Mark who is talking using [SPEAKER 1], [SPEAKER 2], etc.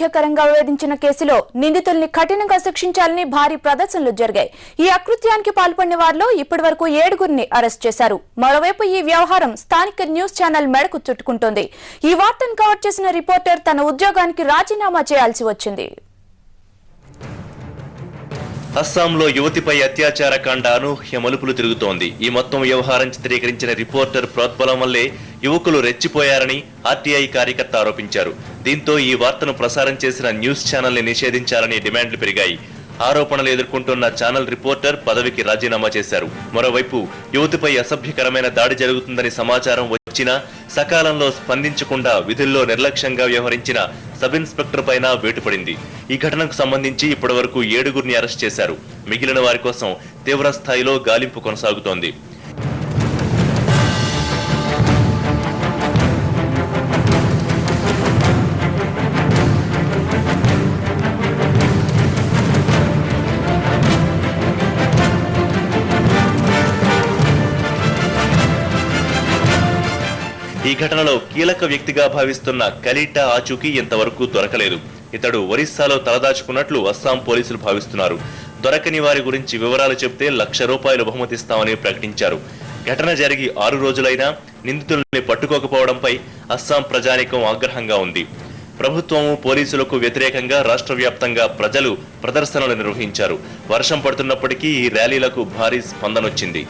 [SPEAKER 1] అసభ్యకరంగా వేధించిన కేసులో నిందితుల్ని కఠినంగా శిక్షించాలని భారీ ప్రదర్శనలు జరిగాయి. ఈ అకృత్యానికి పాల్పడిన వారిలో ఇప్పటివరకు 7గురిని అరెస్ట్ చేశారు. మరోవైపు ఈ వ్యవహారం స్థానిక న్యూస్ ఛానల్ మెడకు చుట్టుకుంటోంది. ఈ వార్తను కవర్ చేసిన రిపోర్టర్ తన ఉద్యోగానికి రాజీనామా చేయాల్సి వచ్చింది.
[SPEAKER 2] అస్సాంలో యువతిపై అత్యాచార కాండ అనూహ్య మలుపులు తిరుగుతోంది. ఈ మొత్తం వ్యవహారం చిత్రీకరించిన రిపోర్టర్ ప్రోద్బలం వల్లే యువకులు రెచ్చిపోయారని ఆర్టీఐ కార్యకర్త ఆరోపించారు. దీంతో ఈ వార్తను ప్రసారం చేసిన న్యూస్ ఛానల్ ని నిషేధించాలని డిమాండ్లు పెరిగాయి. ఆరోపణలు ఎదుర్కొంటున్న ఛానల్ రిపోర్టర్ పదవికి రాజీనామా చేశారు. మరోవైపు యువతిపై అసభ్యకరమైన దాడి జరుగుతుందని సమాచారం వచ్చినా సకాలంలో స్పందించకుండా విధుల్లో నిర్లక్ష్యంగా వ్యవహరించిన సబ్ ఇన్స్పెక్టర్ పైన వేటుపడింది. ఈ ఘటనకు సంబంధించి ఇప్పటివరకు 7గురిని అరెస్ట్ చేశారు. మిగిలిన వారి కోసం తీవ్ర స్థాయిలో గాలింపు కొనసాగుతోంది. ఈ ఘటనలో కీలక వ్యక్తిగా భావిస్తున్న కలీటా ఆచూకీ ఇంతవరకు దొరకలేదు. ఇతడు ఒరిస్సాలో తలదాచుకున్నట్లు అస్సాం పోలీసులు భావిస్తున్నారు. దొరకని వారి గురించి వివరాలు చెబితే ₹1,00,000 బహుమతిస్తామని ప్రకటించారు. ఘటన జరిగి 6 రోజులైనా నిందితుల్ని పట్టుకోకపోవడంపై అస్సాం ప్రజానీకం ఆగ్రహంగా ఉంది. ప్రభుత్వము పోలీసులకు వ్యతిరేకంగా రాష్ట్ర వ్యాప్తంగా ప్రజలు ప్రదర్శనలు నిర్వహించారు. వర్షం పడుతున్నప్పటికీ ఈ ర్యాలీలకు భారీ స్పందనొచ్చింది.